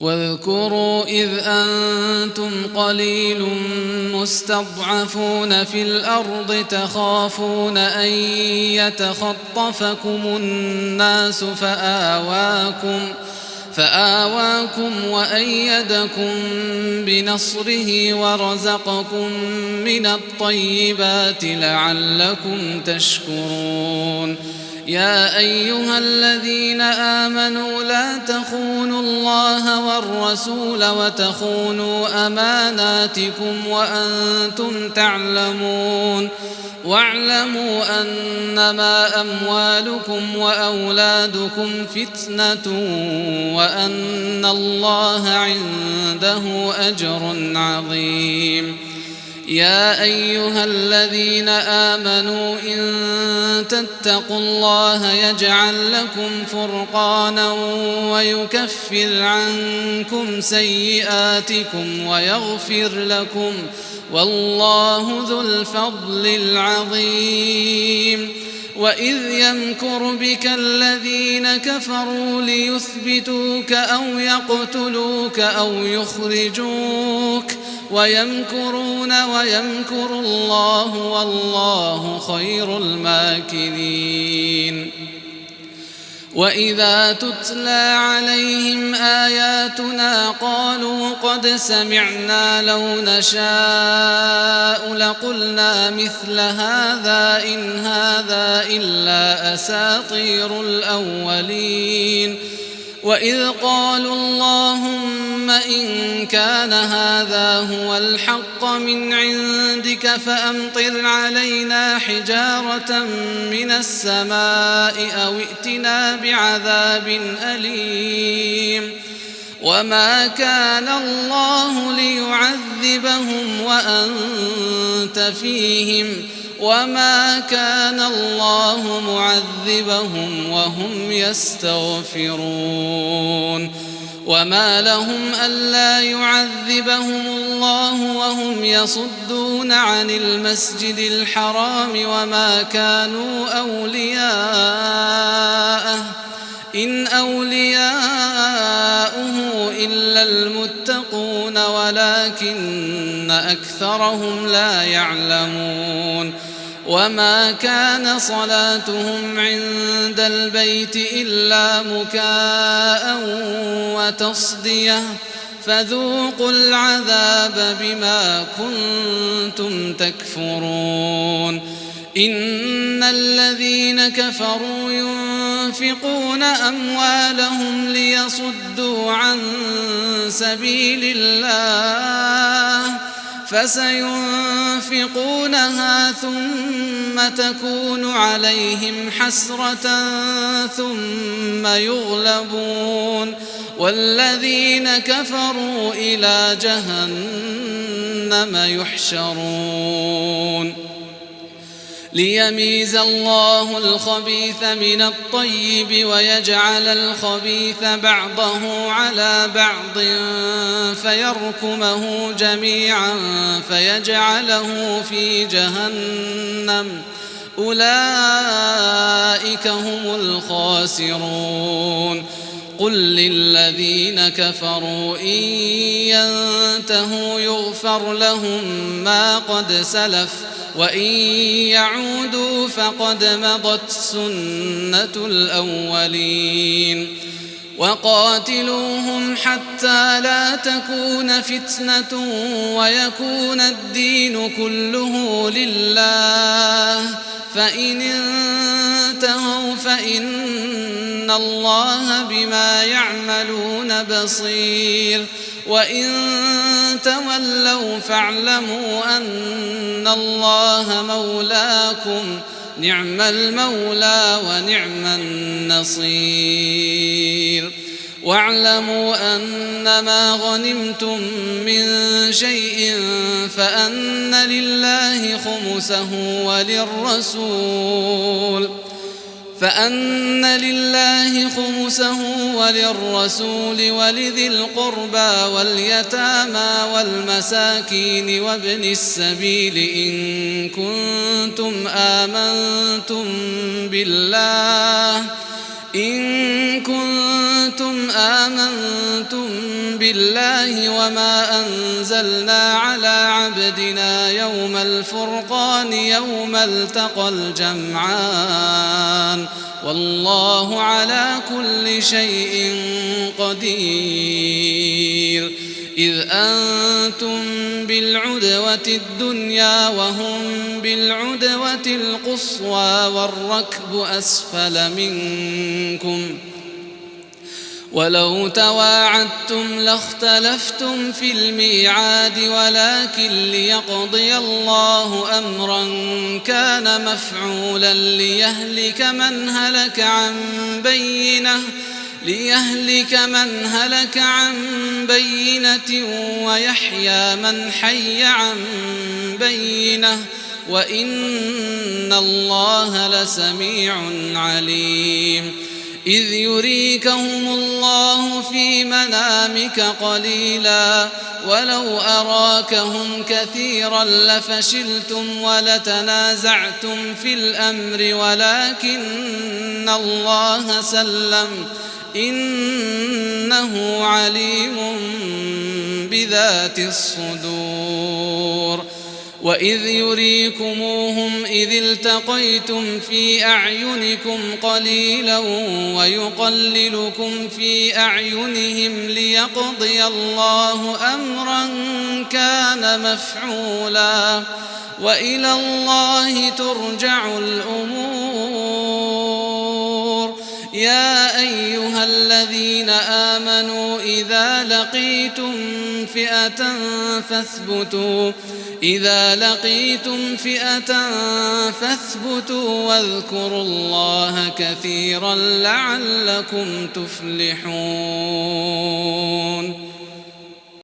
واذكروا إذ أنتم قليل مستضعفون في الأرض تخافون أن يتخطفكم الناس فآواكم وأيدكم بنصره ورزقكم من الطيبات لعلكم تشكرون. يا أيها الذين آمنوا لا تخونوا الله والرسول وتخونوا أماناتكم وأنتم تعلمون. واعلموا أنما أموالكم وأولادكم فتنة وأن الله عنده أجر عظيم. يا أيها الذين آمنوا إن تتقوا الله يجعل لكم فرقانا ويكفر عنكم سيئاتكم ويغفر لكم والله ذو الفضل العظيم. وإذ يمكر بك الذين كفروا ليثبتوك أو يقتلوك أو يخرجوك ويمكرون ويمكر الله والله خير الماكرين. وإذا تتلى عليهم آياتنا قالوا قد سمعنا لو نشاء لقلنا مثل هذا إن هذا إلا أساطير الأولين. وإذ قالوا اللهم إن كان هذا هو الحق من عندك فأمطر علينا حجارة من السماء أو ائتنا بعذاب أليم. وما كان الله ليعذبهم وأنت فيهم وما كان الله معذبهم وهم يستغفرون. وما لهم ألا يعذبهم الله وهم يصدون عن المسجد الحرام وما كانوا أولياءه إن أولياؤه إلا المتقون ولكن أكثرهم لا يعلمون. وما كان صلاتهم عند البيت إلا مكاء وتصدية فذوقوا العذاب بما كنتم تكفرون. إن الذين كفروا ينفقون أموالهم ليصدوا عن سبيل الله فسينفقونها ثم تكون عليهم حسرة ثم يغلبون والذين كفروا إلى جهنم يحشرون. ليميز الله الخبيث من الطيب ويجعل الخبيث بعضه على بعض فيركمه جميعا فيجعله في جهنم أولئك هم الخاسرون. قل للذين كفروا إن ينتهوا يغفر لهم ما قد سلف وإن يعودوا فقد مضت سنة الأولين. وقاتلوهم حتى لا تكون فتنة ويكون الدين كله لله فإن انتهوا فإن الله بما يعملون بصير وإن تولوا فاعلموا أن الله مولاكم نعم المولى ونعم النصير. واعلموا أنما غنمتم من شيء فأن لله خمسه وللرسول ولذي القربى واليتامى والمساكين وابن السبيل إن كنتم آمنتم بالله وما أنزلنا على عبدنا يوم الفرقان يوم التقى الجمعان والله على كل شيء قدير. إذ أنتم بالعدوة الدنيا وهم بالعدوة القصوى والركب أسفل منكم ولو تواعدتم لاختلفتم في الميعاد ولكن ليقضي الله أمرا كان مفعولا ليهلك من هلك عن بينة ويحيى من حي عن بينة وإن الله لسميع عليم. إذ يريكهم الله في منامك قليلا ولو أراكهم كثيرا لفشلتم ولتنازعتم في الأمر ولكن الله سلم إنه عليم بذات الصدور. وإذ يريكموهم إذ التقيتم في أعينكم قليلا ويقللكم في أعينهم ليقضي الله أمرا كان مفعولا وإلى الله ترجع الأمور. يا أيها الذين آمنوا إذا لقيتم فئة فاثبتوا واذكروا الله كثيرا لعلكم تفلحون.